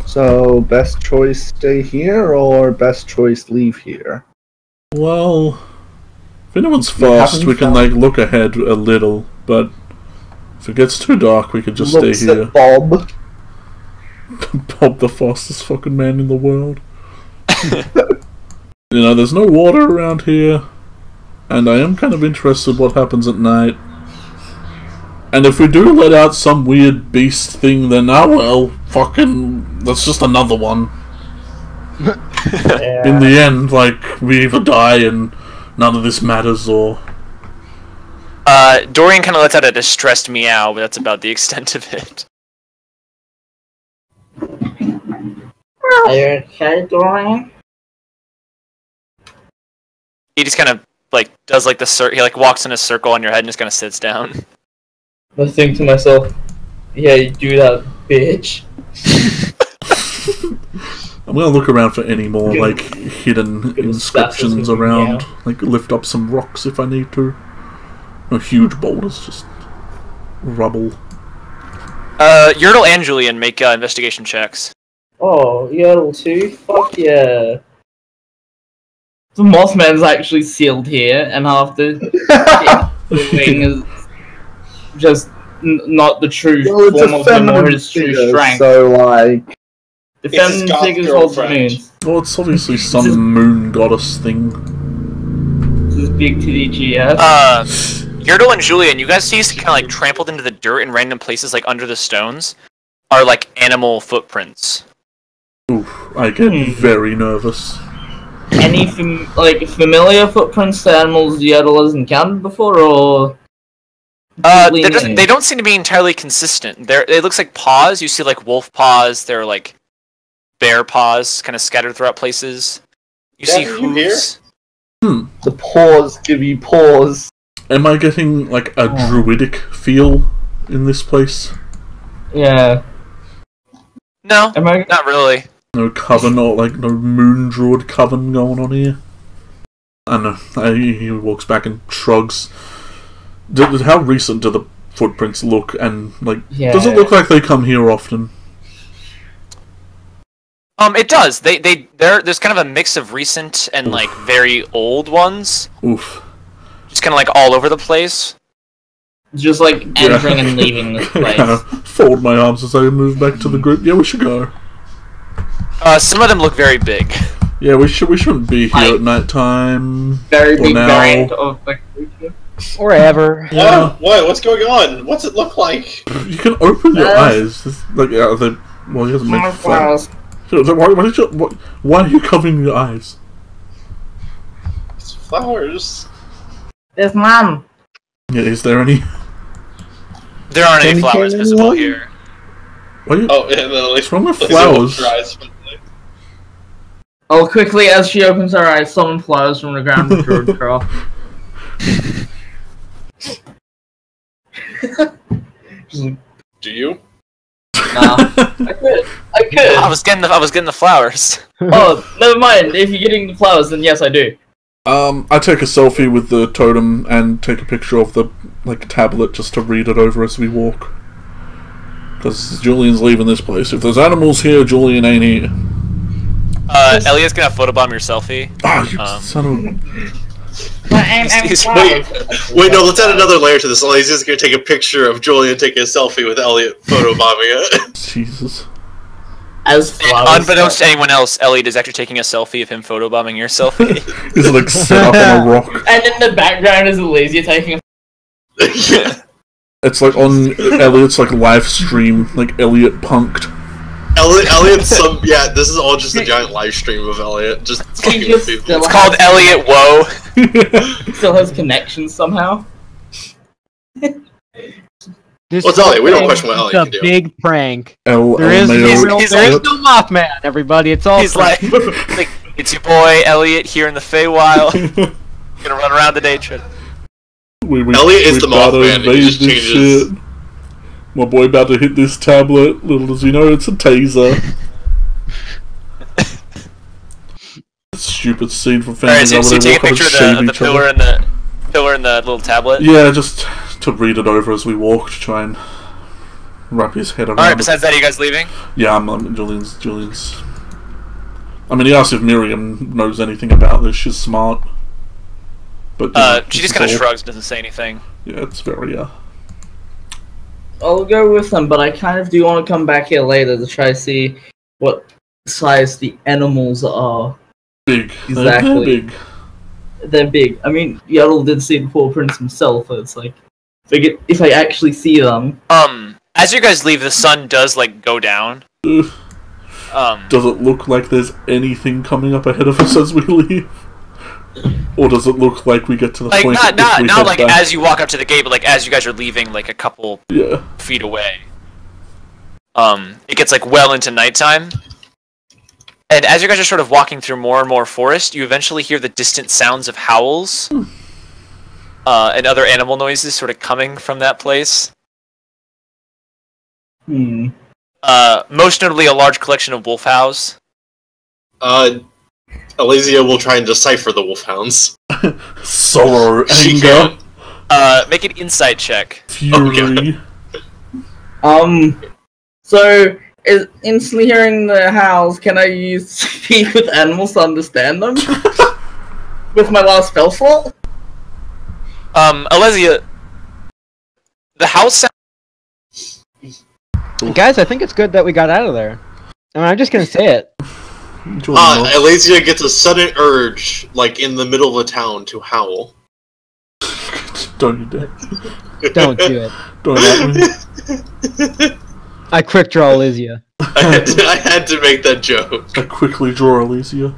So, best choice stay here, or best choice leave here? Well, if anyone's fast, we can like look ahead a little, but if it gets too dark, we could just stay here. At Bob. Bob, the fastest fucking man in the world. You know, there's no water around here, and I am kind of interested what happens at night. And if we do let out some weird beast thing, then well, fucking, that's just another one. Yeah. In the end, like, we either die and none of this matters, or... Dorian kind of lets out a distressed meow, but that's about the extent of it. Are you okay, Dorian? He just kind of, like, does, like, he, like, walks in a circle on your head and just kind of sits down. I think to myself, yeah, you do that, bitch. I'm gonna look around for any more, like, hidden inscriptions around. Like, lift up some rocks if I need to. No huge boulders, just rubble. Yertle and Julian make investigation checks. Oh, Yertle too? Fuck yeah. The Mothman's actually sealed here, and half the wing is just not the true form of him or his true strength. So, like... The feminine figures hold the moon. Well, it's obviously some moon goddess thing. This is big titty GF. Yertle and Julian, you guys see kind of like trampled into the dirt in random places, like under the stones, are like animal footprints. Oof, I get very nervous. Any familiar footprints to animals Yertle has encountered before, or? They don't seem to be entirely consistent. It looks like paws. You see like wolf paws. They're like bear paws, kind of scattered throughout places. You see hooves. The paws give you pause. Am I getting like a druidic feel in this place? Yeah. No, not really. No coven or like no moon druid coven going on here. I don't know. He walks back and shrugs. How recent do the footprints look? And like, does it look like they come here often? It does. There's kind of a mix of recent and like very old ones. Oof. Just kind of like all over the place. Just like entering and leaving this place. Kind of fold my arms as I move back to the group. Yeah, we should go. Some of them look very big. Yeah, we shouldn't be here at night time. Very big variant of the creature. Or ever. Yeah. What? What's going on? What's it look like? You can open your eyes. Like, well, he hasn't made flowers. Why are you covering your eyes? It's flowers. There's none. Yeah, is there any? There aren't any flowers visible here. What's wrong with flowers? Oh, quickly, as she opens her eyes, summon flowers from the ground with Druid Craft. Do you? Nah, I could. I was getting the flowers. Oh, never mind. If you're getting the flowers, then yes, I do. I take a selfie with the totem and take a picture of the tablet just to read it over as we walk. Because Julian's leaving this place. If there's animals here, Julian ain't here. Elliot's gonna photobomb your selfie. You son of Wait, no, let's add another layer to this. Elliott's just gonna take a picture of Julian taking a selfie with Elliot photobombing it. Jesus. Unbeknownst to anyone else, Elliot is actually taking a selfie of him photobombing your selfie. He's like set up on a rock. And in the background is Elysia taking a... Yeah. It's like on Elliot's live stream, like Elliot punked. Elliot's this is all just a giant live stream of Elliot, just fucking with people. It's called Elliot Whoa. Still has connections somehow. What's Elliot? We don't question what Elliot can do. It's a big prank. There is no Mothman, everybody. It's all. He's like, it's your boy Elliot here in the Feywild. Gonna run around today, Trent. Elliot is the Mothman. He just changes. Shit. My boy about to hit this tablet. Little does he know, it's a taser. Stupid scene from Family. Alright, so you take a picture of the pillar and the little tablet? Yeah, just to read it over as we walk, to try and wrap his head around. Alright, besides that, are you guys leaving? Yeah, I'm Julian's. I mean, he asked if Miriam knows anything about this. She's smart. But she just kind of shrugs, doesn't say anything. Yeah, it's very, I'll go with them, but I kind of do want to come back here later to try to see what size the animals are. Big. Exactly. They're big. They're big. I mean, Yaddle did see the paw prints himself, so it's like, if I actually see them. As you guys leave, the sun does, like, go down. Does it look like there's anything coming up ahead of us as we leave? Or does it look like we get to the point not like back? As you walk up to the gate, but like as you guys are leaving, like a couple feet away. It gets like well into nighttime, and as you guys are sort of walking through more and more forest, you eventually hear the distant sounds of howls and other animal noises sort of coming from that place. Most notably, a large collection of wolf howls. Elysia will try and decipher the wolfhounds. Sorrow, anger. Make an insight check. Fury. So, instantly hearing the howls, can I use speak with animals to understand them? With my last spell slot? Elysia, the howl sound... Guys, I think it's good that we got out of there. I mean, I'm just gonna say it. Elysia gets a sudden urge, like in the middle of the town, to howl. Don't you dare. Don't do it. Don't at me. I quick draw Elysia. I had to make that joke. I quickly draw Elysia.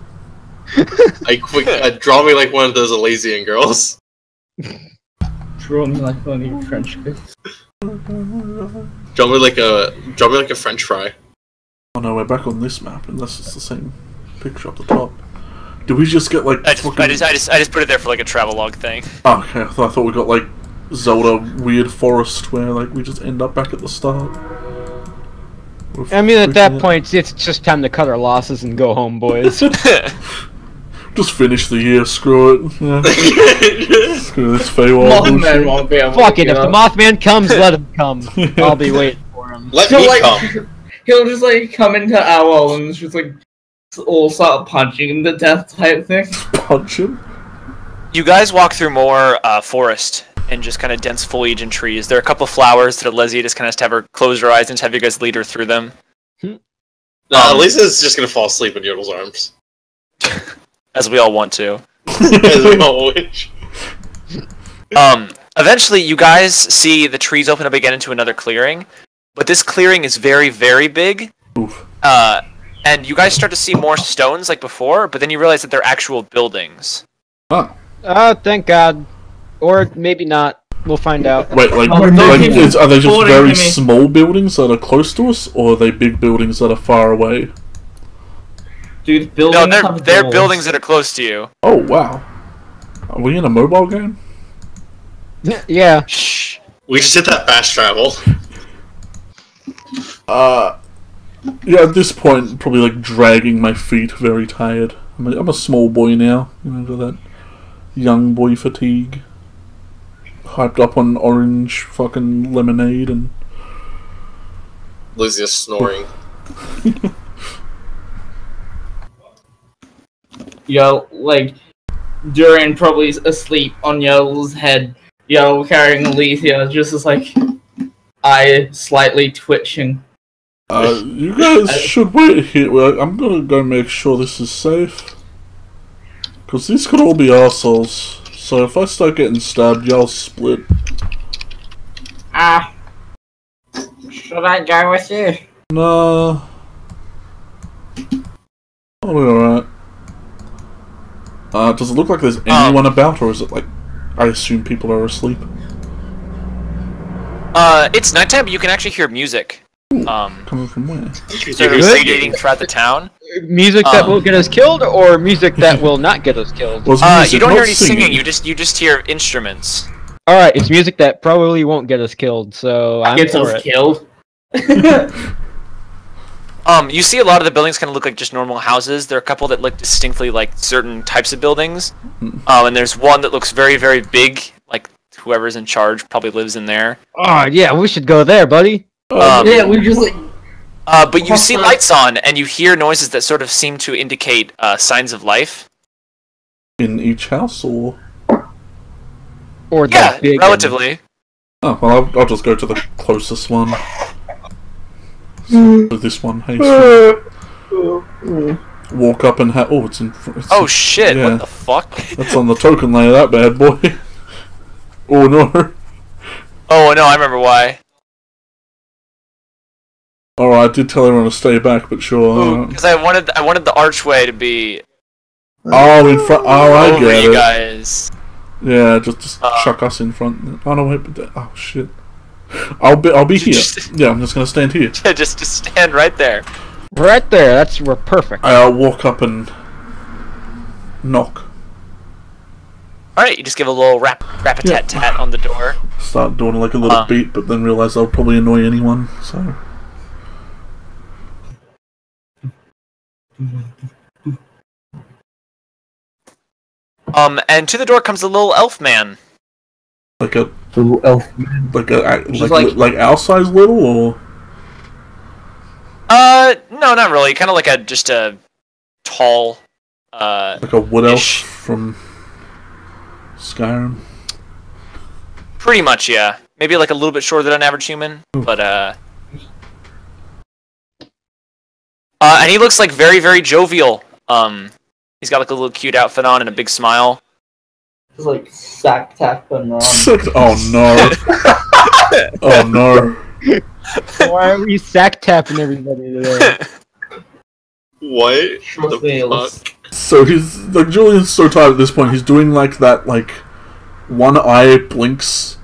Draw me like one of those Elysian girls. Draw me like one of your French girls. Draw me like a French fry. Oh no, we're back on this map, unless it's the same picture up the top. Did we just get like? I just put it there for like a travelogue thing. Oh, okay, I thought we got like Zelda weird forest where like we just end up back at the start. I mean, at that point, it's just time to cut our losses and go home, boys. Just finish the year, screw it. Yeah. Screw this Feywild bullshit. Won't be able Fuck to it, if the Mothman comes, let him come. I'll be waiting for him. Let me come. He'll just like come into our world and just like all start punching him to death type thing. Punch him? You guys walk through more forest and just kind of dense foliage and trees. There are a couple of flowers that Elysia just kind of has to have her close her eyes and have you guys lead her through them. Elisa's just gonna fall asleep in Yodel's arms. As we all want to. As we all wish. Eventually, you guys see the trees open up again into another clearing, but this clearing is very, very big. Oof. And you guys start to see more stones like before, but then you realize that they're actual buildings. Oh. Oh, thank God. Or maybe not. We'll find out. Wait, are they just very small buildings that are close to us, or are they big buildings that are far away? Dude, buildings. No, they're buildings that are close to you. Oh wow. Are we in a mobile game? Yeah. Shh. We just hit that fast travel. Yeah, at this point, probably like dragging my feet, very tired. I'm a small boy now, you know, got that young boy fatigue. Hyped up on orange fucking lemonade and... Lysia's snoring. Yo, like, Durian probably asleep on Yodel's head. Yo, carrying Elysia, just as like, eye slightly twitching. You guys should wait here. I'm gonna go make sure this is safe. Because these could all be arseholes. So if I start getting stabbed, y'all split. Should I go with you? Nah. I'll be alright. Does it look like there's anyone about, or is it like... I assume people are asleep? It's nighttime, but you can actually hear music. Coming from where? Sort of radiating throughout the town. Music that will get us killed, or music that will not get us killed? Well, music, you don't hear any singing. You just hear instruments. Alright, it's music that probably won't get us killed, so I'm Gets for us it. killed. You see a lot of the buildings kind of look like just normal houses. There are a couple that look distinctly like certain types of buildings. And there's one that looks very, very big, like whoever's in charge probably lives in there. Oh, yeah, we should go there, buddy. Yeah, we just like. But you see lights on, and you hear noises that sort of seem to indicate signs of life. In each house, or yeah, relatively. Oh well, I'll just go to the closest one. So this one, hey. Walk up and oh, it's in front. Oh shit! Yeah. What the fuck? That's on the token layer, that bad boy. Oh no. Oh no, I remember why. Alright, I did tell everyone to stay back, but sure. Because I wanted the archway to be. Oh, in front. Oh, I get you it. Guys. Yeah, just chuck us in front. Oh no, wait, but oh shit. I'll be here. Yeah, I'm just gonna stand here. just stand right there. Right there. We're perfect. I'll walk up and knock. All right, you just give a little rap-a-tat-tat on the door. Start doing like a little beat, but then realize I'll probably annoy anyone. So. And to the door comes a little elf man. Like a little elf man. Like our size little, or? No, not really. Kind of like just a tall, like a wood elf from Skyrim. Pretty much, yeah. Maybe like a little bit shorter than an average human, but and he looks like very, very jovial. He's got like a little cute outfit on and a big smile. Just like sack tapping around. Oh no! Oh no! Why are we sack tapping everybody today? What the fuck? So he's like Julian's so tired at this point. He's doing like that one eye blinks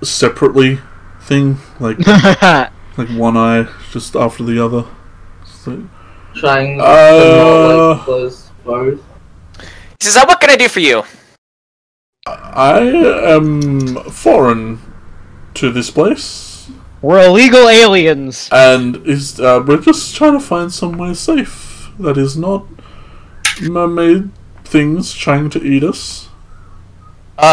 separately thing, like one eye just after the other. So, trying to not close both. He says, "What can I do for you?" I am foreign to this place. We're illegal aliens, and we're just trying to find somewhere safe that is not mermaid things trying to eat us.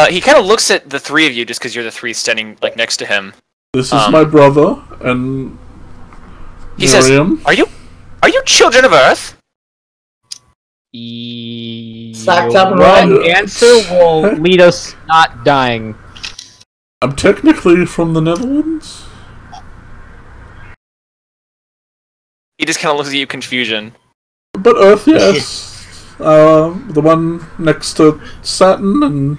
He kind of looks at the three of you just because you're the three standing like next to him. This is my brother and he Miriam. says, "Are you children of Earth?" One answer will lead us not dying. I'm technically from the Netherlands. He just kind of looks at you, confusion. But Earth, yes. The one next to Saturn, and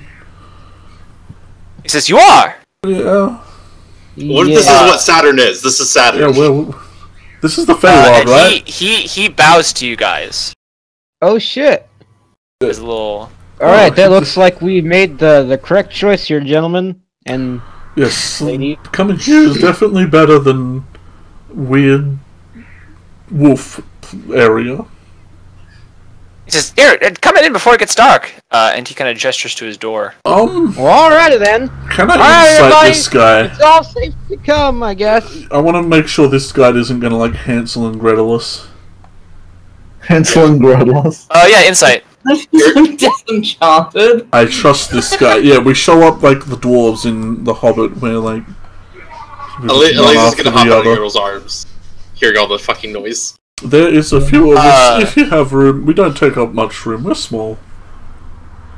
he says, "You are." Yeah. What if this is what Saturn is? This is Saturn. Yeah, well, this is the Feywild, right? He bows to you guys. Oh shit! There's a little. All right, that looks like we made the correct choice here, gentlemen. And yes, coming here is definitely better than weird wolf area. He says, "Here, come in before it gets dark." And he kind of gestures to his door. Well, alrighty then. Can I insight this guy? It's all safe to come, I guess. I want to make sure this guy isn't going to like Hansel and Gretel us. Hansel and Gretel us. Yeah, insight. Disenchanted. I trust this guy. Yeah, we show up like the dwarves in The Hobbit, where like. Elisa's gonna hop out of Gretel's arms, hearing all the fucking noise. There is a few of us. If you have room, we don't take up much room. We're small.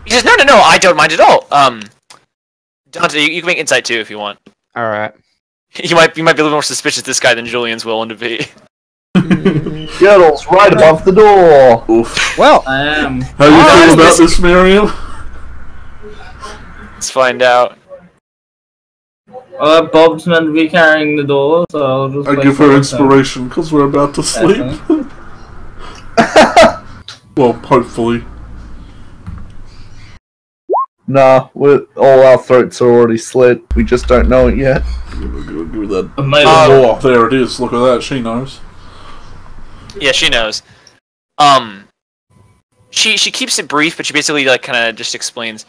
He says, "No, I don't mind at all." Dante, you can make insight too if you want. All right. You might be a little more suspicious of this guy than Julian's willing to be. Gretel's right above the door. Oof. Well, I am. How do you feel about this, Miriam? Let's find out. Bob's meant to be carrying the door, so I'll just. I give her inspiration because we're about to sleep. Well, hopefully. Nah, all our throats are already slit. We just don't know it yet. Give me that. Oh, there it is. Look at that. She knows. Yeah, she knows. She keeps it brief, but she basically like kind of just explains.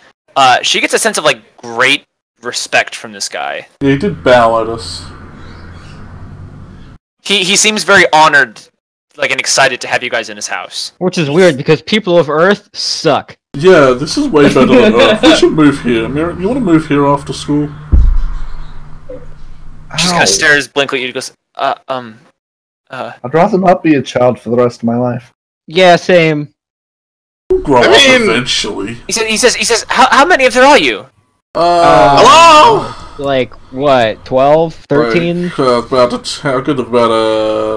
She gets a sense of like great respect from this guy. Yeah, he did bow at us. He seems very honored, like, and excited to have you guys in his house. Which is weird because people of Earth suck. Yeah, this is way better than Earth. We should move here. Miriam, you want to move here after school? Just kind of stares blankly at you and goes, I'd rather not be a child for the rest of my life. Yeah, same. We'll grow up eventually. He says, how many of there are you? Hello? Like, what, 12? 13? Like, about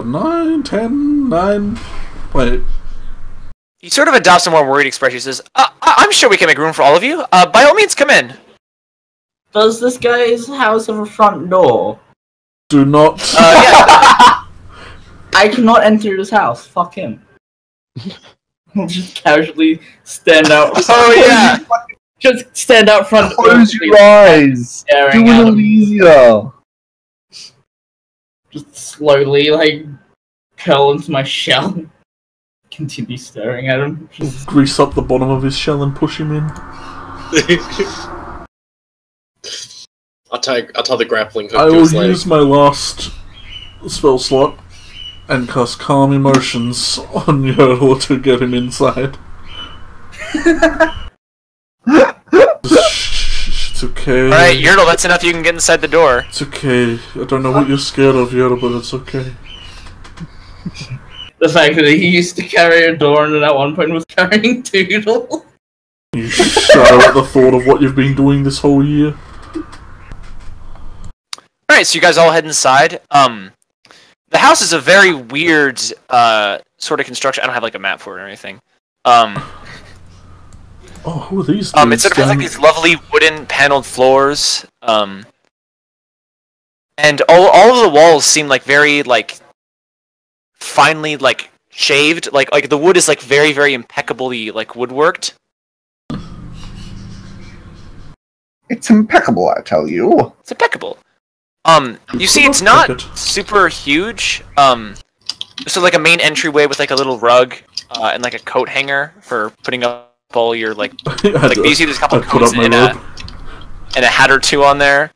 9, 10, 9... Wait. He sort of adopts a more worried expression. He says, I'm sure we can make room for all of you. By all means, come in. Does this guy's house have a front door? Do not... Yeah. I cannot enter his house. Fuck him. I'll just casually stand out. Oh, yeah. Just stand out front. Close your eyes. Do it easier. Just slowly, like, curl into my shell. Continue staring at him. Just... Grease up the bottom of his shell and push him in. I'll tie the grappling hook I to will his leg. use my last spell slot and cast Calm Emotions on Yodel to get him inside. It's okay. Alright, Yodel, that's enough. You can get inside the door. It's okay. I don't know what you're scared of, Yodel, but it's okay. The fact that he used to carry a door and at one point was carrying Doodle. You shudder at the thought of what you've been doing this whole year. Alright, so you guys all head inside. The house is a very weird, sort of construction. I don't have, like, a map for it or anything. Oh, who are these dudes? It sort of has, like, these lovely wooden paneled floors. And all of the walls seem, like, very, like, finely, like, shaved. Like the wood is, like, very, very impeccably, like, woodworked. It's impeccable, I tell you. It's impeccable. You see, it's not super huge. So like a main entryway with like a little rug and like a coat hanger for putting up all your like. You see, there's a couple of coats and a hat or two on there.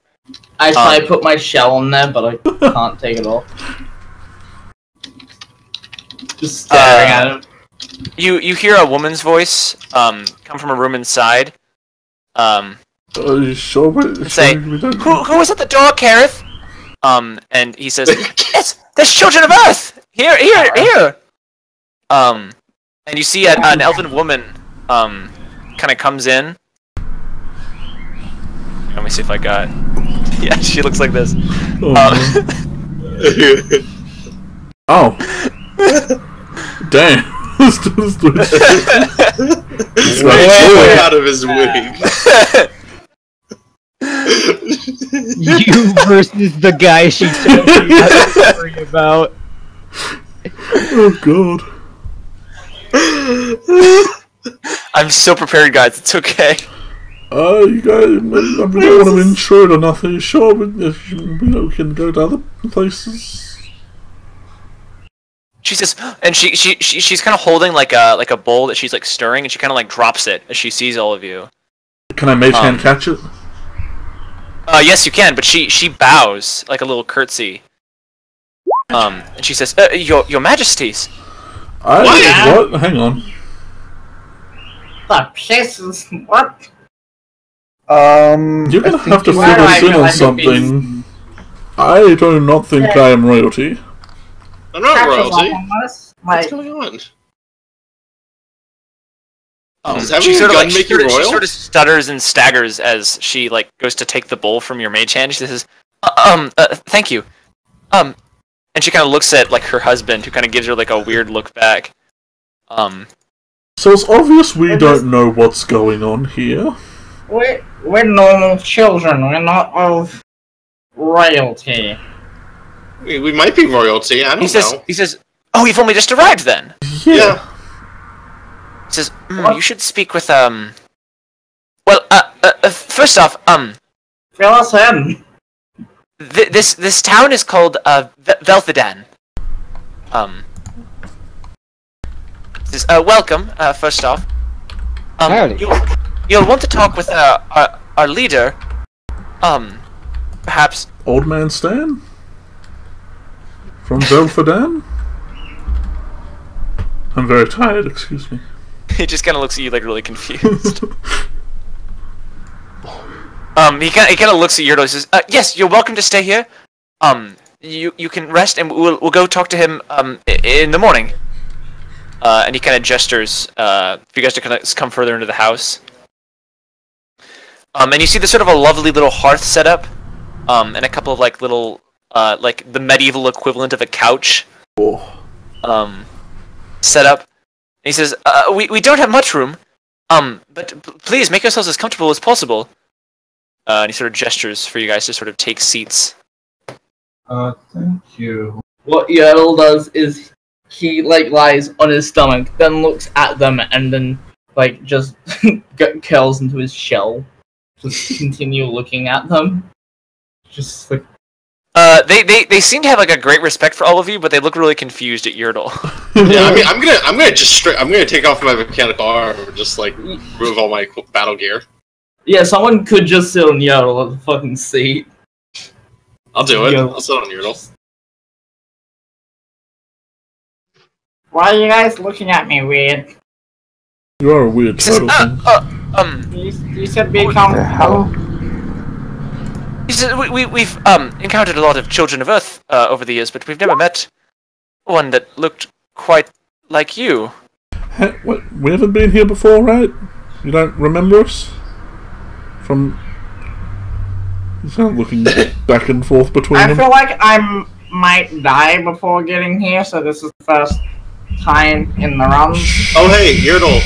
I try to put my shell on there, but I can't take it off. Just staring at him. You hear a woman's voice come from a room inside. Are you sure? Say, who was at the door, Kareth? And he says, there's children of Earth! Here! And you see an elven woman, kind of comes in. Let me see if I got... Yeah, she looks like this. Oh. Damn. He's way out of his wig. You versus the guy she told me that story about. Oh god. I'm so prepared, guys. It's okay. You guys, I don't want to intrude or nothing. You sure we can go to other places? She says, and she's kind of holding like a bowl that she's like stirring, and she kind of like drops it as she sees all of you. Can I mage hand catch it? Yes, you can, but she bows like a little curtsy. And she says, "Your Majesties." What? Hang on. The places, what? You're gonna have to fill us in on something. I do not think I am royalty. I'm not royalty. What's going on? Does having a gun make you royal? She sort of stutters and staggers as she like goes to take the bowl from your mage hand. She says, thank you. And she kind of looks at like her husband, who kind of gives her like a weird look back. So it's obvious we don't know what's going on here. We're normal children. We're not of royalty. We might be royalty. I don't know. He says, "Oh, you've only just arrived then." Yeah. He says, "You should speak with Well, first off, Fill us in. This town is called Velthadan. Says, welcome. First off, you'll want to talk with our leader. Perhaps Old Man Stan from Velthadan. I'm very tired. Excuse me. He just kind of looks at you like really confused. He kind of looks at Yurdo and says, yes, you're welcome to stay here. you can rest, and we'll go talk to him in the morning. And he kind of gestures for you guys to kind of come further into the house. And you see this sort of a lovely little hearth set up, and a couple of like little like the medieval equivalent of a couch. Set up. And he says, we don't have much room, but please make yourselves as comfortable as possible. And he sort of gestures for you guys to sort of take seats. Thank you. What Yertle does is he like lies on his stomach, then looks at them, and then like just curls into his shell. Just continue looking at them. Just like they seem to have like a great respect for all of you, but they look really confused at Yertle. Yeah, I mean, I'm gonna take off my mechanical arm and just like remove all my battle gear. yeah, someone could just sit on Yertle at the fucking seat. I'll do it. Yeah. I'll sit on Yertle. Why are you guys looking at me weird? You are a weird turtle thing. You said be comfortable. He said we've encountered a lot of children of Earth over the years, but we've never met one that looked quite like you. Hey, what? We haven't been here before, right? You don't remember us? From... He's kind of looking back and forth between I them. feel like I might die before getting here, so this is the first time in the runs. Oh hey, Yertle.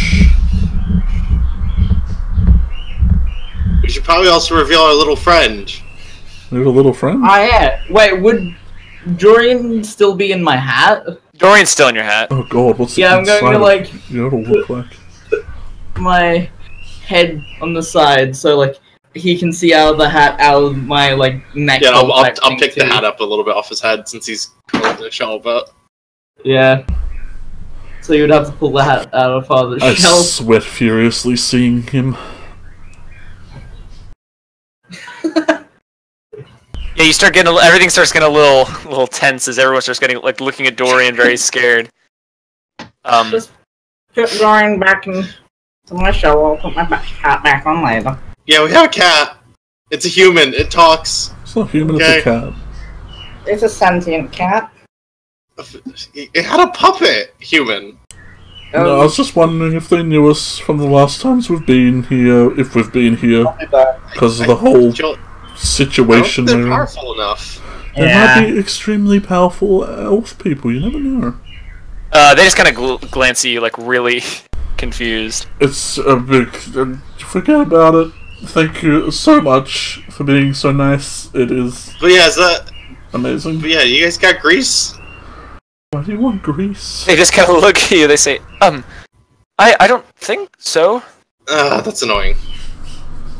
We should probably also reveal our little friend. You have a little friend? Oh yeah. Wait, would Dorian still be in my hat? Dorian's still in your hat. Oh god, what's the Yeah, I'm going to like Yodel look like? my head on the side, so like he can see out of the hat, out of my like neck. Yeah, hole I'll type thing, pick the too. hat up a little bit off his head since he's holding the shell about. Yeah. So you would have to pull the hat out of Father's I shell. sweat furiously seeing him. Yeah, you start getting everything starts getting a little tense as everyone starts getting like looking at Dorian very scared. Just put Dorian back into my shell. I'll put my hat back on later. Yeah, we have a cat. It's a human. It talks. It's not human, Okay. it's a cat. It's a sentient cat. It had a puppet human. No, I was just wondering if they knew us from the last times we've been here, if we've been here, because of the whole situation I don't think they're we're in. powerful enough. They might be extremely powerful elf people, you never know. They just kind of glance at you like really confused. It's a big... forget about it. Thank you so much for being so nice. It is But yeah, is that? amazing. But yeah, you guys got grease? Why do you want grease? They just kind of look at you. They say, I don't think so. That's annoying.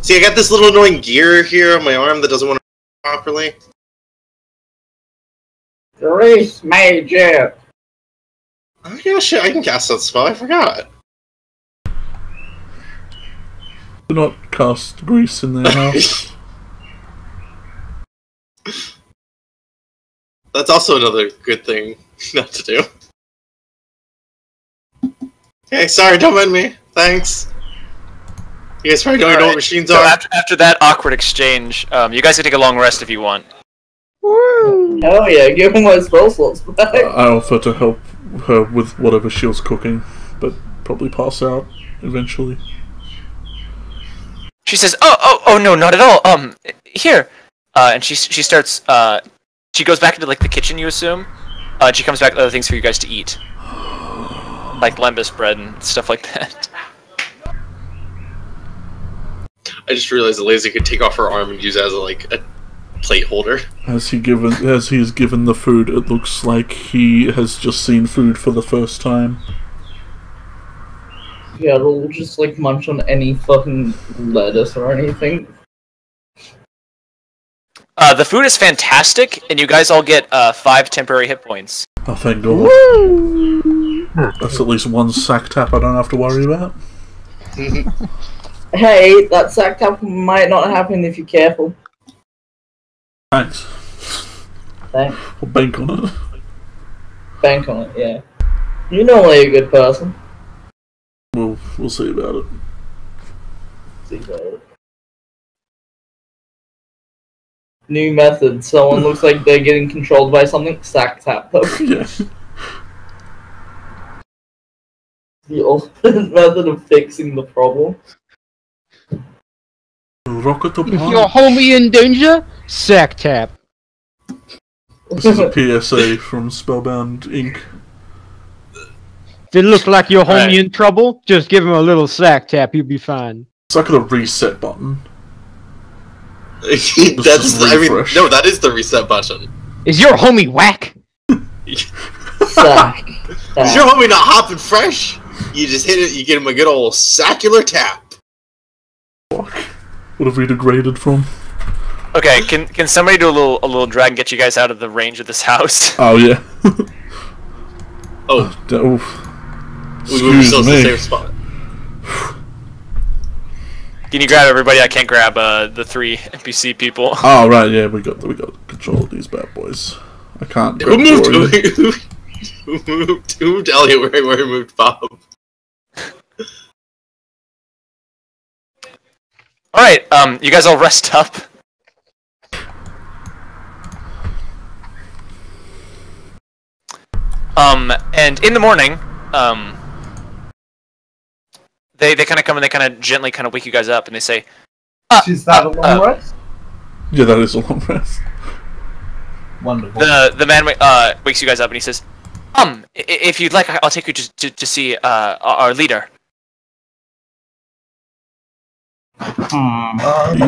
See, I got this little annoying gear here on my arm that doesn't want to work properly. Grease magic. Oh yeah, shit, I can cast that spell. I forgot. Do not cast grease in their house. That's also another good thing not to do. Okay, sorry, don't mind me. Thanks. You guys probably don't know what machines So are. after that awkward exchange, you guys can take a long rest if you want. Hell yeah, give him my spell slots back. I offer to help her with whatever she was cooking, but probably pass out eventually. She says, "Oh, no, not at all. Here," and she starts. She goes back into like the kitchen, you assume. And she comes back with other things for you guys to eat, like lembas bread and stuff like that. I just realized the lazy could take off her arm and use it as a plate holder. As he's given the food, it looks like he has just seen food for the first time. Yeah, we'll just like munch on any fucking lettuce or anything. The food is fantastic, and you guys all get 5 temporary hit points. Oh, thank God. That's at least one sack tap I don't have to worry about. Hey, that sack tap might not happen if you're careful. Thanks. Thanks. I'll bank on it. Bank on it, yeah. You're normally a good person. We'll see about it. New method. Someone looks like they're getting controlled by something. Sack tap them. Yeah. The ultimate method of fixing the problem. Rocket to If your homie in danger, sack tap. This is a PSA from Spellbound Inc. If it look like your homie Right. in trouble, just give him a little sack tap, you'll be fine. It's like a reset button. That's. is I mean, refresh. no, that is the reset button. Is your homie whack? Sack. Is your homie not hopping fresh? You just hit it. You get him a good old sacular tap. Fuck. What have we degraded from? Okay, can somebody do a little drag and get you guys out of the range of this house? Oh, yeah. Oh, we moved Excuse ourselves to the me. same spot. Can you grab everybody? I can't grab the 3 NPC people. Oh, right, yeah, we got control of these bad boys. I can't Who grab moved? Dorian. Who moved Elliot where he moved Bob? Alright, you guys all rest up. And in the morning, they kind of come and they kind of gently kind of wake you guys up and they say, Is that a long rest? Yeah, that is a long rest. Wonderful. the man wakes you guys up and he says, if you'd like, I'll take you to see our leader.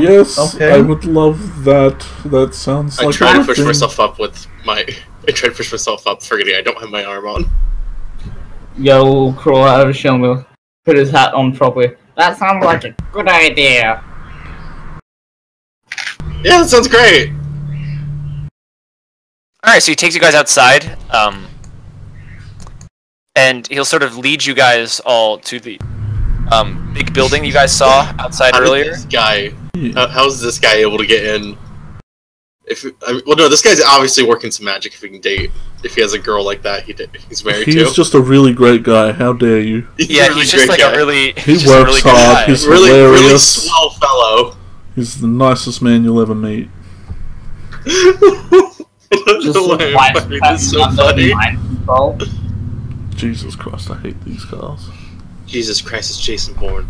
Yes, Okay. I would love that. That sounds I like tried to a push thing. myself up with my. I tried to push myself up, forgetting I don't have my arm on. Yo will crawl out of his shell and will put his hat on properly. That sounds like a good idea. Yeah, that sounds great. Alright, so he takes you guys outside, and he'll sort of lead you guys all to the big building you guys saw outside How did earlier. this guy? How's this guy able to get in? Well, no, this guy's obviously working some magic. If he can date, if he has a girl like that, he's married He's to. just a really great guy. How dare you? Yeah, he's just like a really. He He's just a works really good hard. guy. He's really hilarious. swell fellow. He's the nicest man you'll ever meet. Just Why this is so funny. mind control. Jesus Christ, I hate these cars. Jesus Christ, it's Jason Bourne.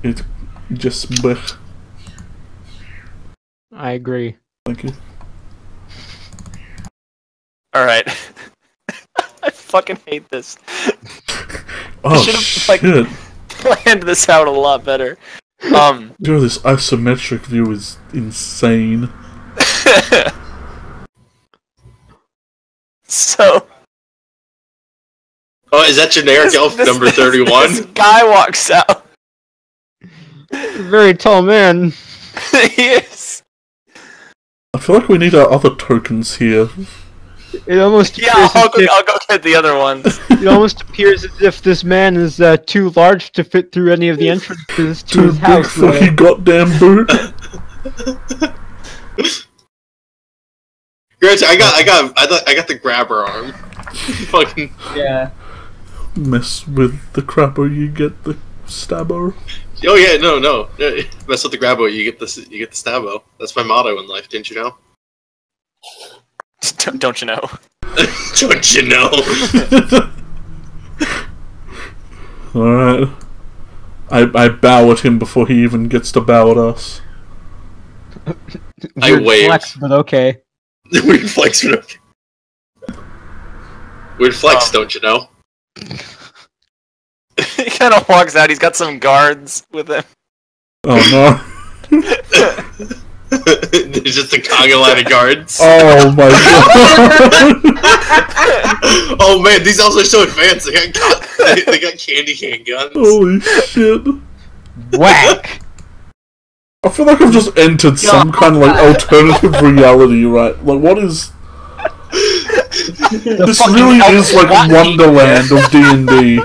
It just blech. I agree. Thank you. Alright. I fucking hate this. Oh should've, shit! like- Planned this out a lot better. Dude, this isometric view is insane. So. Oh, is that generic elf number 31? This guy walks out. Very tall man. He is. I feel like we need our other tokens here. It almost Yeah, appears I'll as if, go get the other ones. it almost appears as if this man is too large to fit through any of the entrances to Too his big house. for your goddamn boot. Gretchen, I got the grabber arm. Fucking. Yeah. Mess with the crapper, you get the stabber. Oh yeah, no. Mess with the grabbo, you get the stabbo. That's my motto in life, didn't you know? Don't you know? Don't you know? Alright. I bow at him before he even gets to bow at us. I Weird wave. flex, but okay. Weird flex, Weird flex, don't you know? He kind of walks out. He's got some guards with him. Oh no. There's just a conga line of guards. Oh my god. Oh man, these elves are so advanced. They got candy cane guns. Holy shit. Whack! I feel like I've just entered some kind of like alternative reality, right? Like, what is... This fucking really elf is like SWAT team. Wonderland of D&D.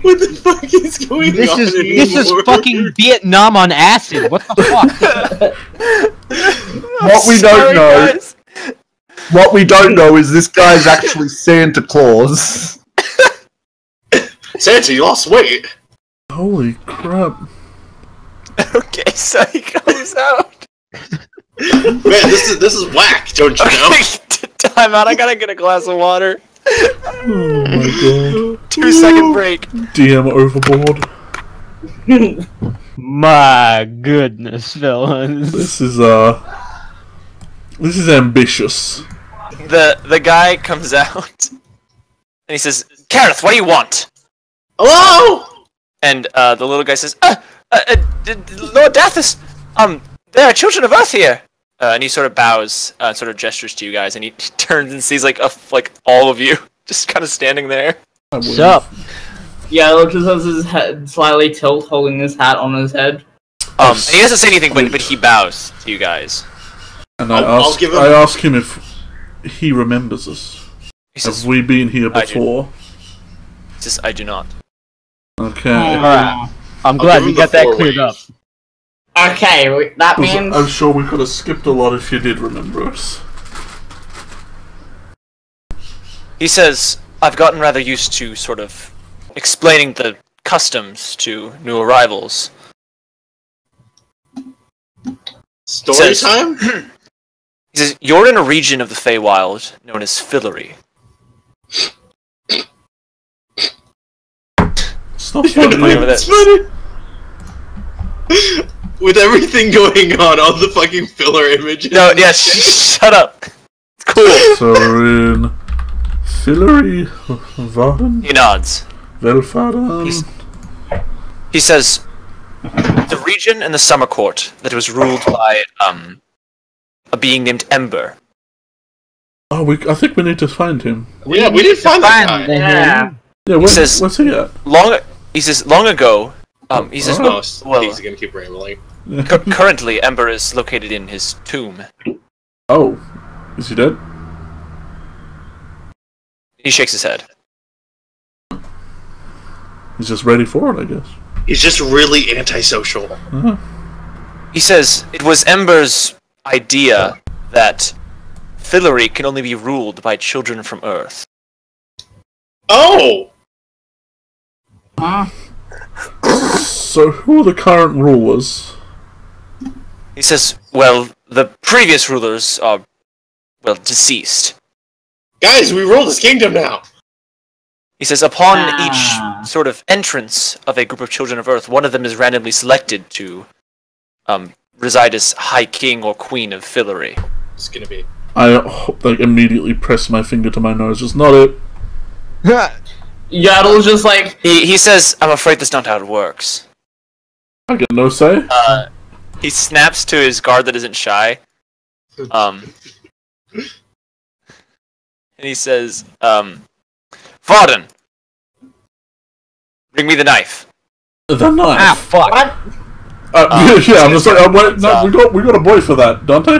What the fuck is going This on is anymore? fucking Vietnam on acid. What the fuck? What we don't know. Guys. What we don't know is this guy's actually Santa Claus. Santa, you lost weight. Holy crap. Okay, so he goes out. Man, this is whack, don't you know? Time out, I gotta get a glass of water. Oh my god. 2-second break. DM overboard. My goodness, villains. This is ambitious. The guy comes out and he says, "Kareth, what do you want?" Hello? And the little guy says, "Lord Dathus, there are children of Earth here." And he sort of bows, sort of gestures to you guys, and he turns and sees like all of you just kind of standing there. What's up? Yeah, Luke just has his head slightly tilt, holding his hat on his head. And he doesn't say anything, but he bows to you guys. And I ask him if he remembers us. He says, Have we been here before? He says, "I do not." Okay. Alright. I'm glad we got that cleared up. Okay, that means... I'm sure we could have skipped a lot if you did remember us. He says, "I've gotten rather used to sort of explaining the customs to new arrivals." Story time? He says, "You're in a region of the Feywild known as Fillory." Stop funny. It's funny. With everything going on, all the fucking filler images. No, yeah, shut up. It's cool. So we're in Fillory, Varden, He nods. Velfaden. He says, "The region in the Summer Court that was ruled by a being named Ember." Oh, I think we need to find him. Yeah, we did find that guy. Yeah. Yeah, where's he at? Long ago. He says, Oh, well, he's gonna keep rambling. currently Ember is located in his tomb. Oh, is he dead? He shakes his head. He's just ready for it, I guess. He's just really antisocial. Uh-huh. He says it was Ember's idea that Fillory can only be ruled by children from Earth. Oh! So who are the current rulers? He says, well, the previous rulers are, well, deceased. Guys, we rule this kingdom now! He says, upon each sort of entrance of a group of children of Earth, one of them is randomly selected to reside as High King or Queen of Fillory. It's gonna be. I immediately press my finger to my nose. It's not it. Yaddle's just like... He says, I'm afraid that's not how it works. I get no say. He snaps to his guard that isn't shy. And he says, Varden! Bring me the knife. The knife? Ah, fuck. What? Yeah, I'm just like, wait, no, we got a boy for that, Dante?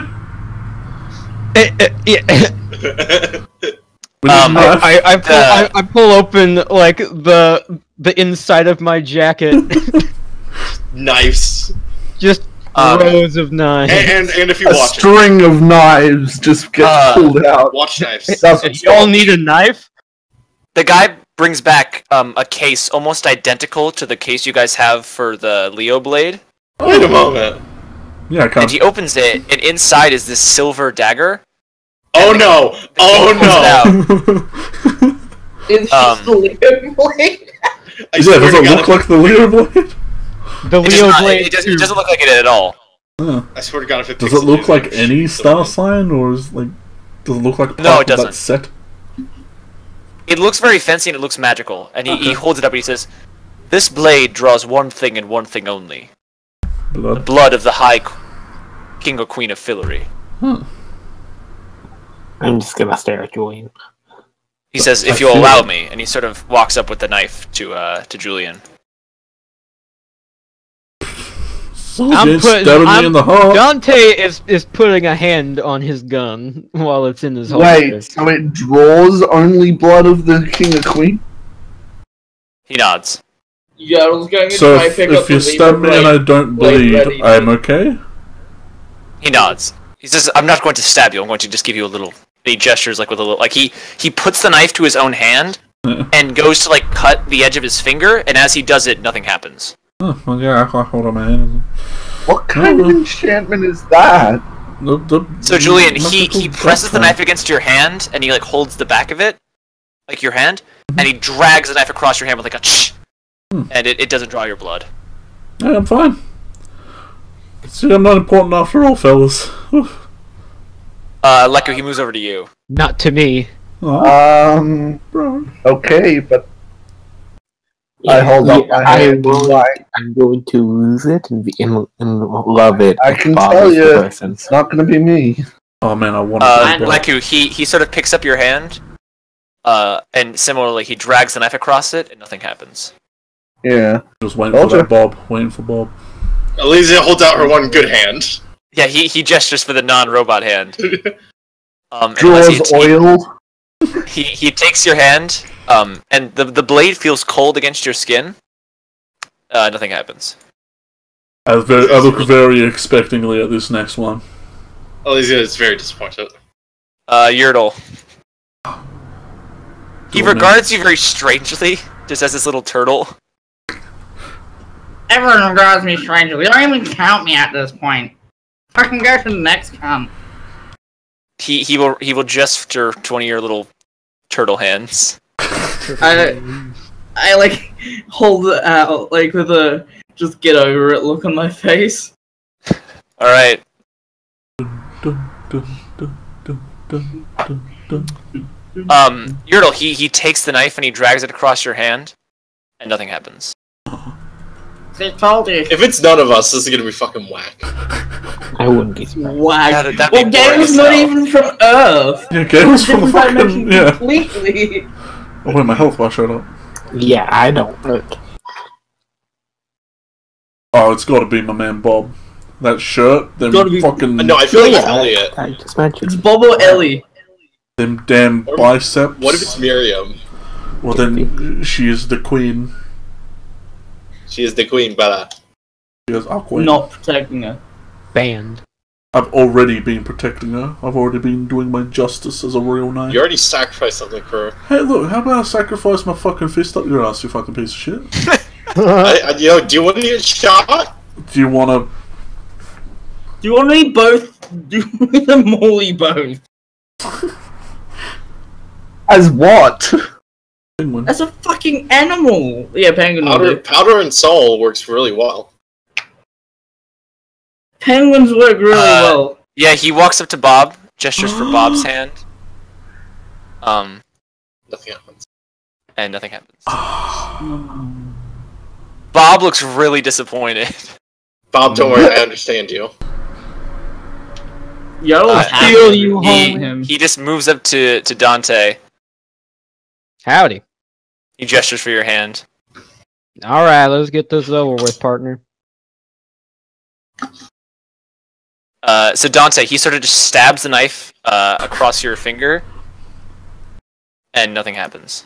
I pull open like the inside of my jacket. Knives. Just rows of knives. And if you A watch string of knives just gets pulled out. watch knives. You all need a knife? The guy brings back a case almost identical to the case you guys have for the Leo blade. Wait a moment. Yeah, I And can't. he opens it, and inside is this silver dagger. Oh no! Oh no! It's just a Leo blade. Yeah, does it look like the Leo blade? The Leo blade. It doesn't look like it at all. I swear to God, if it Does it look like any star sign, or is does it look like part No, it of that doesn't. set? It looks very fancy and it looks magical. And he holds it up and he says, "This blade draws one thing and one thing only: the Blood. blood of the High King or Queen of Fillory." I'm just gonna stare at Julian. He says, "If you'll allow me," and he sort of walks up with the knife to Julian. Stabbing me in the heart. Dante is putting a hand on his gun while it's in his holster. Wait, so it draws only blood of the king or queen? He nods. Yaddle's going to So try and pick if up you the stab me and I don't bleed, ready. I'm okay? He nods. He says, "I'm not going to stab you. I'm going to just give you a little." He gestures like with a little, like he puts the knife to his own hand and goes to like cut the edge of his finger, and as he does it, nothing happens. Oh, well, yeah, I hold on my hand. What kind of enchantment is that? So Julian, he presses the knife against your hand, and he like holds the back of it, like your hand, and he drags the knife across your hand with like a ch, and it doesn't draw your blood. Yeah, I'm fine. See, I'm not important after all, fellas. Leku, he moves over to you. Not to me. Okay, but Yeah, I hold up my hand. I'm going to lose it and love it. I can tell you, it's not going to be me. Oh man, I want to. Leku, he sort of picks up your hand, and similarly, he drags the knife across it, and nothing happens. Yeah. Just waiting for that Bob. Waiting for Bob. Elysia holds out her one good hand. Yeah, he gestures for the non-robot hand. Draws oil. He takes your hand, and the blade feels cold against your skin. Nothing happens. I look very expectingly at this next one. Elysia is very disappointed. Yurtle. He regards you very strangely, just as this little turtle. Everyone regards me strangely. They don't even count me at this point. I can go to the next count. He will gesture to one of your little turtle hands. I like hold it out like with a just get over it look on my face. All right. Yurtle, he takes the knife and he drags it across your hand, and nothing happens. They told you. If it's none of us, this is gonna be fucking whack. I wouldn't be surprised. Whack. That'd Well, be Gail's not even from Earth. Yeah, Gail's from the fucking Completely. Oh wait, my health bar showed up. Yeah, I don't look. Oh, it's got to be my man Bob. That shirt, them Gotta be- fucking No, I feel like it's Elliot. I just mentioned. It's Bob or Ellie. them damn biceps. What if it's Miriam? Well, then she is the queen. She is the queen, but She is our queen. Not protecting her. Banned. I've already been protecting her. I've already been doing my justice as a royal knight. you already sacrificed something for her. Hey, look, how about I sacrifice my fucking fist up your ass, you fucking piece of shit? Yo, do you want to get shot? Do you wanna... Do you want me both? Do you want me to maul you both? As what? Penguin? As a fucking animal! Yeah, penguin will do. Powder and Soul works really well. Penguins work really well. Yeah, he walks up to Bob, gestures for Bob's hand. Nothing happens. And nothing happens. Bob looks really disappointed. Bob, don't worry, I understand you. Yo, feel you home. He just moves up to Dante. Howdy. He gestures for your hand. Alright, let's get this over with, partner. So Dante, he sort of just stabs the knife across your finger, and nothing happens.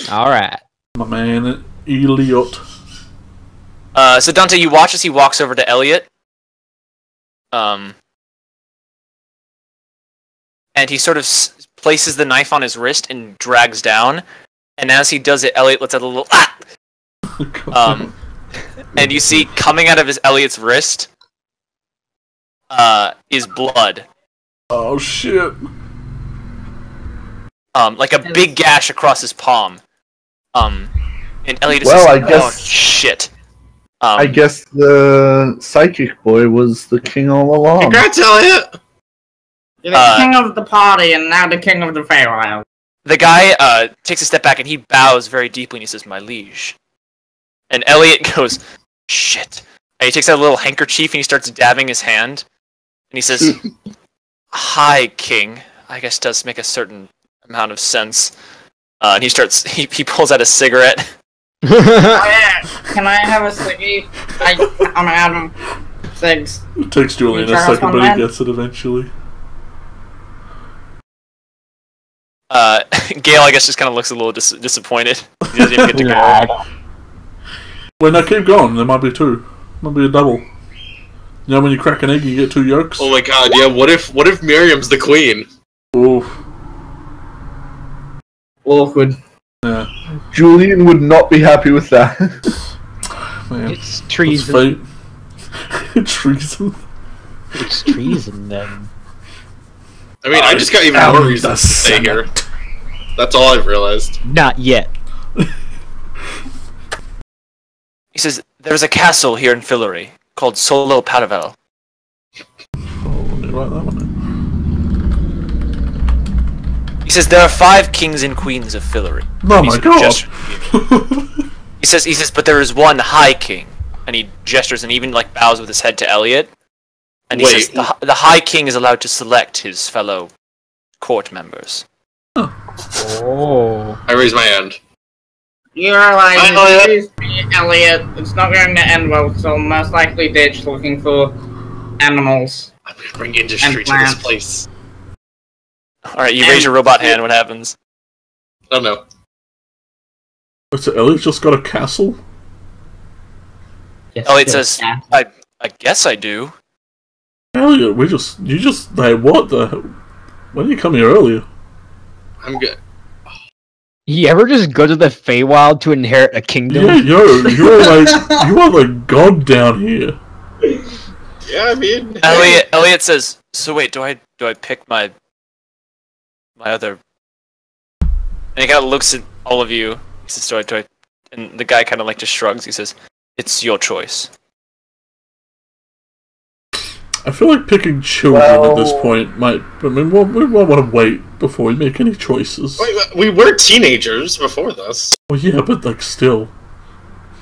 Alright. My man, Elliot. So Dante, you watch as he walks over to Elliot. And he sort of places the knife on his wrist and drags down. And as he does it, Elliot lets out a little and you see coming out of Elliot's wrist is blood. Oh shit. Like a big gash across his palm. And Elliot is Well, just I oh guess- shit. I guess the psychic boy was the king all along. Congrats, Elliot! You're the king of the party and now the king of the Feywild. The guy takes a step back and he bows very deeply and he says, "My liege." And Elliot goes, "Shit." And he takes out a little handkerchief and he starts dabbing his hand. And he says, "Hi, king." I guess does make a certain amount of sense. And he pulls out a cigarette. Oh, yeah. Can I have a ciggy? I'm out of cigs. It takes Julian a second, but he gets it eventually. Gale, I guess, just kind of looks a little disappointed. He doesn't even get to go. Well, no, keep going. There might be two. Might be a double. You know when you crack an egg, you get two yolks? Oh my god, yeah, what if Miriam's the queen? Oof. Awkward. Yeah. Julian would not be happy with that. Man, It's treason. Treason. It's treason, then. I mean, I just got even more reasons to stay here. That's all I've realized. Not yet. He says, there's a castle here in Fillory called Solo Paravel. Oh, let me write that one down. He says, there are 5 kings and queens of Fillory. Oh my god! He says, but there is one high king. And he gestures and even like bows with his head to Elliot. And he says, the high king is allowed to select his fellow court members. Oh. I raise my hand. You're like, excuse me, Elliot. It's not going to end well, so most likely ditch looking for animals. I'm gonna bring industry to this place. Alright, you raise your robot hand, what happens? I don't know. So Elliot just got a castle? Yes, Elliot says, I guess I do. Elliot, like, what the hell? When did you come here earlier? I'm good. You ever just go to the Feywild to inherit a kingdom? Yeah, you are like God down here. Yeah, I mean... Elliot says, so wait, do I pick my other... And he kind of looks at all of you. He says, do I... And the guy kind of like just shrugs. He says, it's your choice. I feel like picking children at this point might... I mean, we want to wait before we make any choices. Wait, we were teenagers before this. Well, yeah, but like still...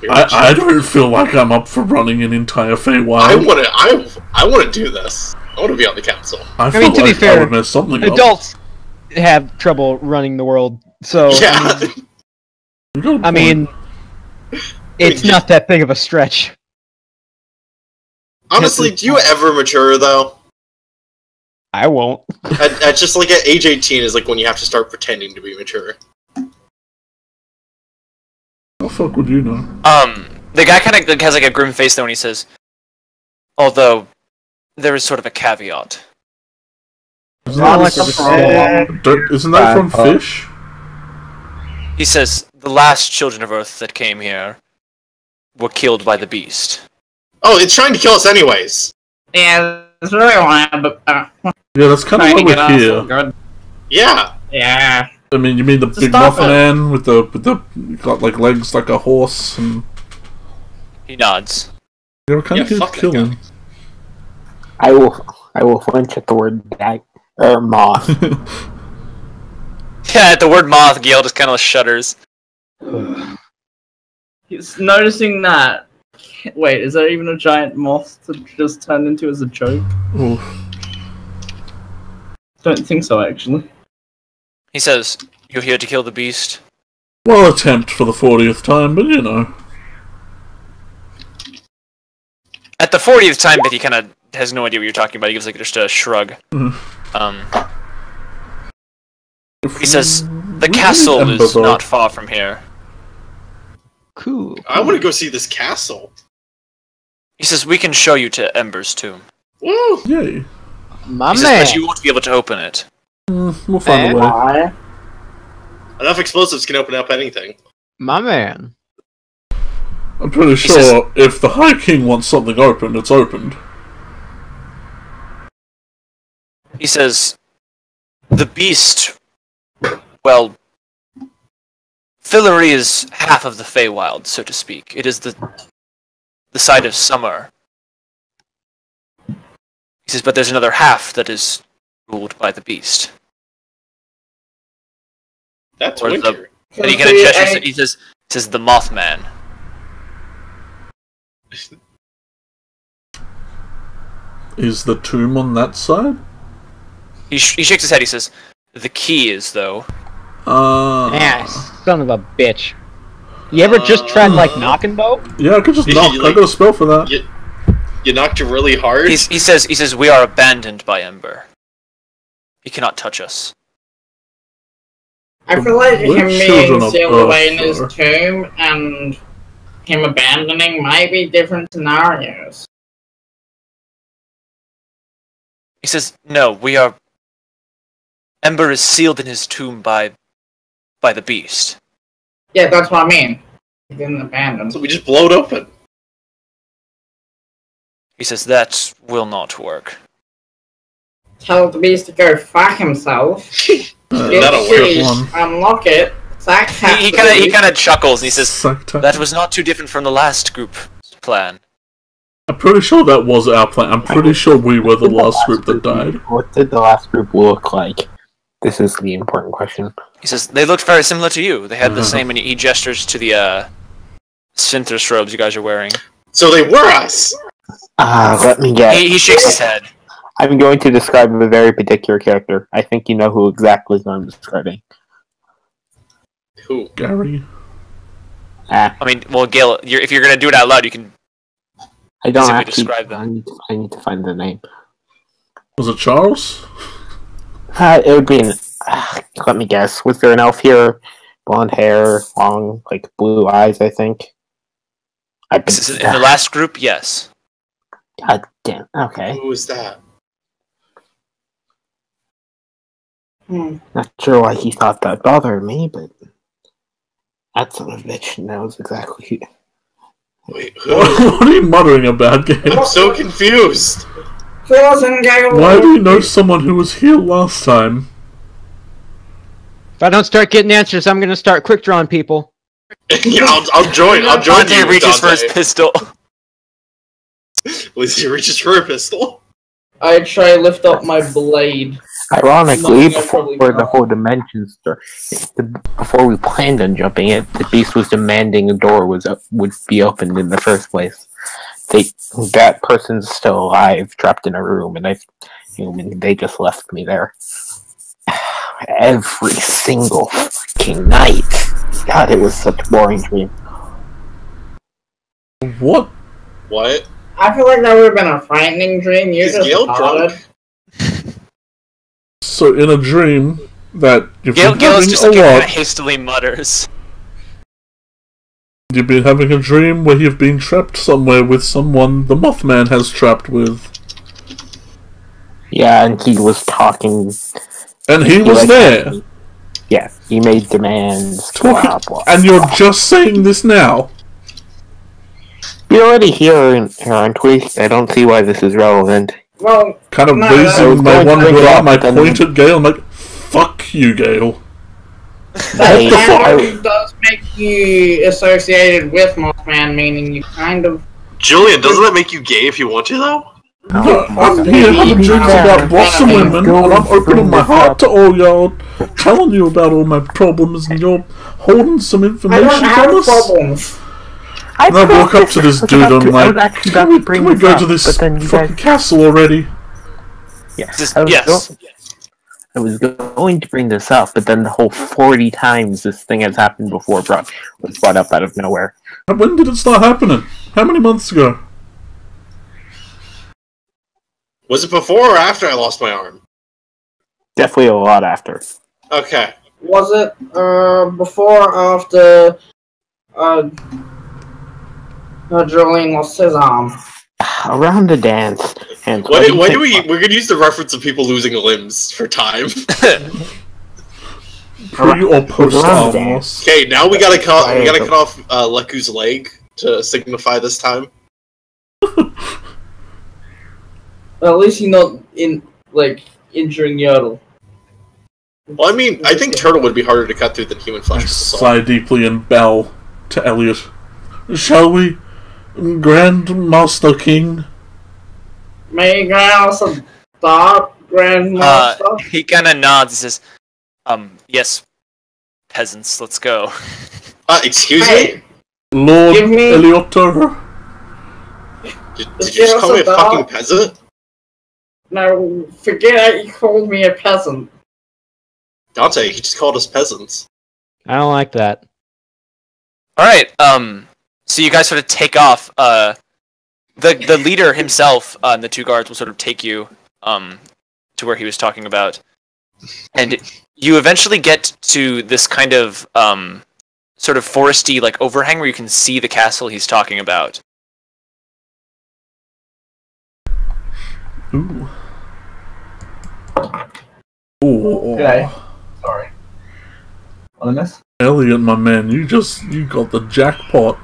I don't feel like I'm up for running an entire Feywild. I want to do this. I want to be on the council. I mean, to be fair, I would mess something adults have trouble running the world, so... Yeah. I mean, it's not that big of a stretch. Honestly, do you ever mature, though? I won't. At just like at age 18 is like when you have to start pretending to be mature. How the fuck would you know? The guy kind of has like a grim face though when he says, although, there is sort of a caveat. Isn't that from Fish? He says, the last children of Earth that came here were killed by the beast. Oh, it's trying to kill us anyways. Yeah, it's really loud, but... Yeah, that's kind of why we're here. Good. Yeah. Yeah. I mean, you mean the big muffin man with the got like legs like a horse and... He nods. Yeah, we're kind of here to kill him. I will flinch at the word moth. Yeah, at the word moth, Gale just kind of shudders. He's noticing that. Wait, is there even a giant moth to just turn into as a joke? Oof. Don't think so, actually. He says, you're here to kill the beast? Well, attempt for the 40th time, but you know. At the 40th time, but he kind of has no idea what you're talking about. He gives like just a shrug. He says, the castle is not far from here. Cool. I want to go see this castle. He says, we can show you to Ember's tomb. Woo! Yay. My He says, but you won't be able to open it. We'll find a way. Enough explosives can open up anything. My man. I'm pretty sure if the High King wants something opened, it's opened. He says, the beast, well, Fillory is half of the Feywild, so to speak. It is the side of summer. He says, but there's another half that is ruled by the beast. That's or winter. And he kind of gestures. He says the Mothman. Is the tomb on that side? He shakes his head. He says, the key is though. Son of a bitch. You ever just tried like knocking bow? Yeah, I could just knock. I got a spell for that. You knocked it really hard. He says we are abandoned by Ember. He cannot touch us. I feel like him being sealed away in his tomb and him abandoning might be different scenarios. He says, no, we are... Ember is sealed in his tomb by the beast. Yeah, that's what I mean. He didn't abandon. So we just blow it open. He says, that will not work. Tell the beast to go fuck himself. That'll work. Unlock it. He kind of chuckles and he says, that was not too different from the last group plan. I'm pretty sure that was our plan. I'm pretty sure we were the last group that died. What did the last group look like? This is the important question. He says, they looked very similar to you. They had the same, and he gestures to the synthesis robes you guys are wearing. So they were us! Let me guess. He shakes his head. I'm going to describe a very particular character. I think you know who exactly I'm describing. Who? Gary? Ah. I mean, well, Gale, if you're going to do it out loud, you can I don't actually describe them. I need to find the name. Was it Charles? It would be let me guess. Was there an elf here? Blonde hair, long, like, blue eyes, I think. In the last group, yes. God damn, okay. Who was that? Not sure why he thought that bothered me, but that son of a bitch knows exactly. Wait, who? What are you muttering about, Gabe? I'm so confused. Why do you know someone who was here last time? If I don't start getting answers, I'm gonna start quick drawing people. Yeah, I'll join. I'll join. Dante reaches for his pistol. Lizzie reaches for a pistol. I try to lift up my blade. Ironically, before the whole dimension before we planned on jumping it, the beast was demanding a door would be opened in the first place. That person's still alive, trapped in a room, and they just left me there. Every single fucking night. God, it was such a boring dream. What? What? I feel like that would have been a frightening dream. You Is just Gale drunk? So in a dream that you've been Gale's having just a kind lot, of hastily mutters. you've been having a dream where you've been trapped somewhere with someone the Mothman has trapped with. Yeah, and he was talking. And he was there. Yeah, he made demands. Blah, blah, and you're just saying this now. You're already here, aren't we? I don't see why this is relevant. Well, Kind of raising my one good arm, I point at Gale, I'm like, fuck you, Gale. That does make you associated with Mothman, meaning you kind of... Julian, doesn't that make you gay if you want to, though? I'm here having dreams about blossom women, and I'm opening my heart to all y'all, telling you about all my problems, and you're holding some information I don't have from us. problems. And I walk up to this dude, I'm like, can we go to this fucking castle already? Yes. Yes. I was going to bring this up, but then the whole 40 times this thing has happened before was brought up out of nowhere. When did it start happening? How many months ago? Was it before or after I lost my arm? Definitely a lot after. Okay. Was it before or after Julian lost his arm? Around the dance. And Why do we're gonna use the reference of people losing limbs for time. Pre or post arm loss? Okay, now we gotta cut off Leku's leg to signify this time. Well, at least you're not injuring Yodel. Well, I mean, I think turtle would be harder to cut through than human flesh. I sigh deeply and bow to Elliot. Shall we, Grandmaster King? May Grandmaster stop, Grandmaster? He kind of nods and says, yes, peasants, let's go. Excuse me? Lord Give me- Eliotor? Did you just call me a fucking peasant? No, forget you called me a peasant. Dante, he just called us peasants. I don't like that. Alright, so you guys sort of take off. The leader himself and the two guards will sort of take you to where he was talking about. And you eventually get to this kind of sort of foresty overhang where you can see the castle he's talking about. Ooh. Ooh. Okay. Sorry. What I miss? Elliot, my man, you got the jackpot.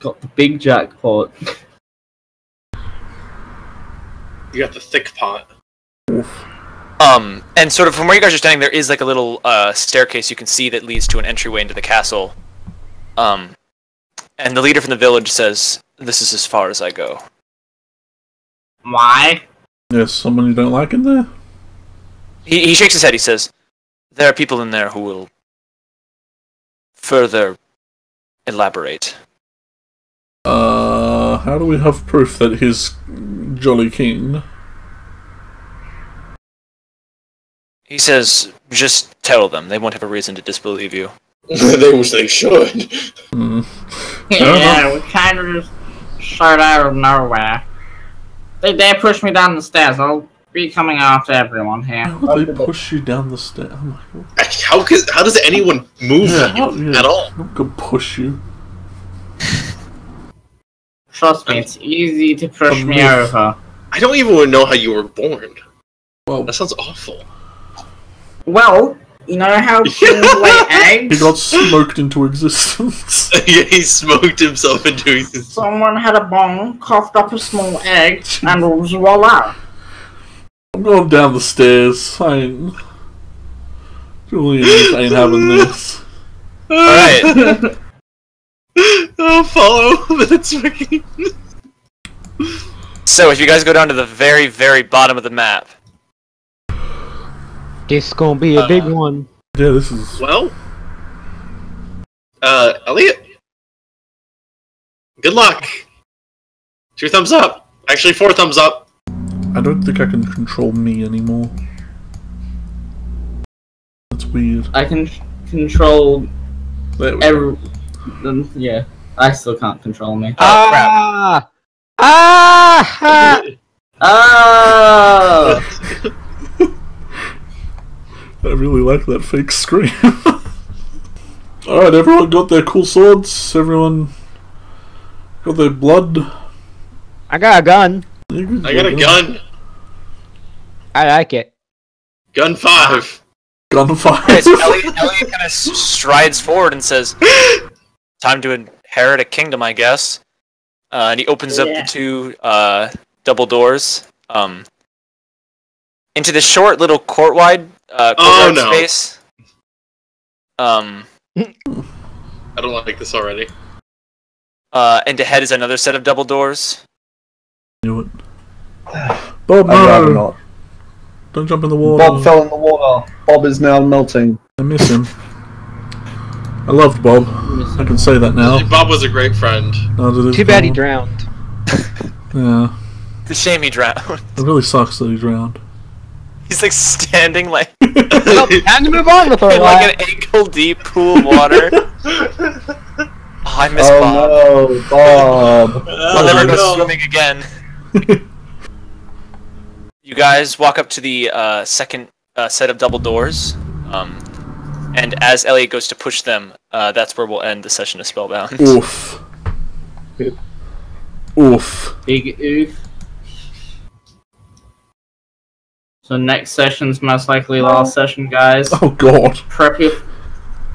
Got the big jackpot. You got the thick pot. And sort of from where you guys are standing, there is like a little staircase you can see that leads to an entryway into the castle. And the leader from the village says, "This is as far as I go." Why? Yes, someone you don't like in there? He shakes his head. He says, "There are people in there who will further elaborate." How do we have proof that he's Jolly King? He says, "Just tell them. They won't have a reason to disbelieve you." They wish they should. Yeah, we kind of just start out of nowhere. They pushed me down the stairs. I'll be coming after everyone here. How would they push you down the stairs? Oh my God. How does anyone move you at all? I'm gonna push you. Trust me, it's easy to push me over. I don't even know how you were born. Well, that sounds awful. Well, you know how kings lay eggs? He got smoked into existence. Yeah, he smoked himself into existence. Someone had a bong, coughed up a small egg, and voila. I'm going down the stairs. I ain't... Julian ain't having this. Alright. I'll follow. That's fucking... So, if you guys go down to the very, very bottom of the map... This gonna be a big one. Yeah, this is... Well... Elliot? Good luck! 2 thumbs up! Actually, 4 thumbs up! I don't think I can control me anymore. That's weird. I can control There we go. yeah, I still can't control me. Ah! Ah! Oh! I really like that fake scream. Alright, everyone got their cool swords? Everyone got their blood? I got a gun. I got a gun! I like it. Gun 5! Gunfire. Alright, so Elliot kind of strides forward and says, "Time to inherit a kingdom, I guess." And he opens up the 2 double doors into this short little courtyard space. I don't like this already. And ahead is another set of double doors. Knew it. Bob, I'd rather no! not. Don't jump in the water. Bob fell in the water. Bob is now melting. I miss him. I loved Bob. I can say that now. Bob was a great friend. Too bad he drowned. Yeah. It's a shame he drowned. It really sucks that he drowned. He's like standing like Well, time to move on with our in life. like an ankle deep pool of water. Oh, I miss Bob. No, Bob. I'll never go swimming again. You guys walk up to the second set of double doors, and as Elliot goes to push them, that's where we'll end the session of Spellbound. Oof. Oof. Big oof. So next session's most likely last session, guys. Oh god. Prep your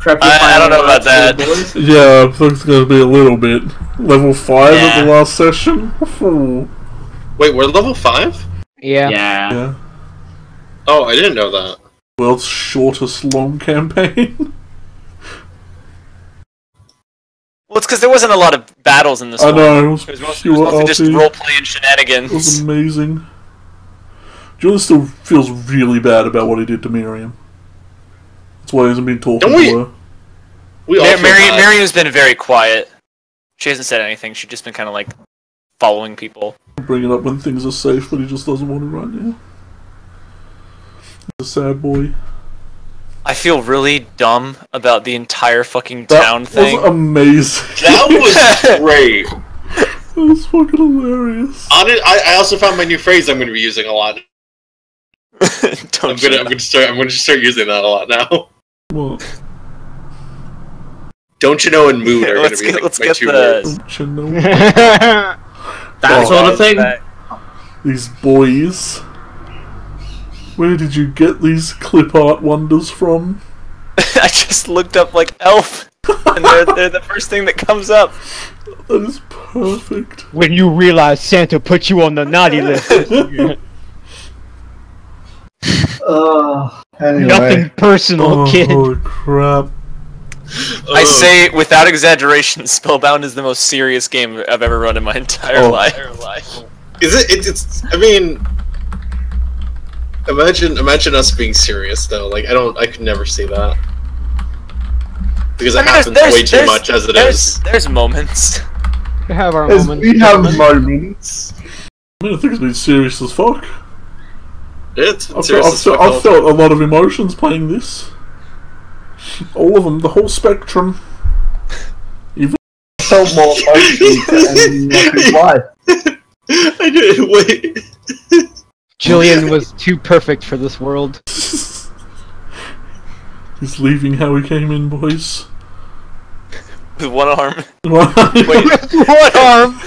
I don't know about that. boys. Yeah, I think it's going to be a little bit. Level 5 at Yeah. the last session? Ooh. Wait, we're level 5? Yeah. Yeah. Yeah. Oh, I didn't know that. World's shortest long campaign. Well, it's because there wasn't a lot of battles in this I one. know, it was It was pure mostly just RP. roleplay and It was shenanigans. amazing. Julian still feels really bad about what he did to Miriam. That's why he hasn't been talking Don't we- to her. We all feel bad. Miriam's been very quiet. She hasn't said anything. She's just been kind of like following people. Bring it up when things are safe, but he just doesn't want to right now. He's a sad boy. I feel really dumb about the entire fucking That town was thing. amazing. That was great. That was fucking hilarious. I also found my new phrase I'm going to be using a lot. I'm going to start using that a lot now. What? Don't you know and mood are going to be let's my get 2 the- words. Don't you know? That sort of thing. These boys. Where did you get these clip art wonders from? I just looked up like elf. and they're the first thing that comes up. That is perfect. When you realize Santa put you on the naughty list. Anyway. Nothing personal, kid. Holy crap. I say, without exaggeration, Spellbound is the most serious game I've ever run in my entire life. Is it? It's. I mean, imagine us being serious though. Like I could never see that because it happens way too much as it is. There's moments. We have our As moments. we have moments. I mean, I think it's been serious as fuck. I've I've felt a lot of emotions playing this. All of them, the whole spectrum. Even I felt more emotions than his life. I didn't wait. Julian was too perfect for this world. He's leaving how he came in, boys. With one arm. Wait. One arm.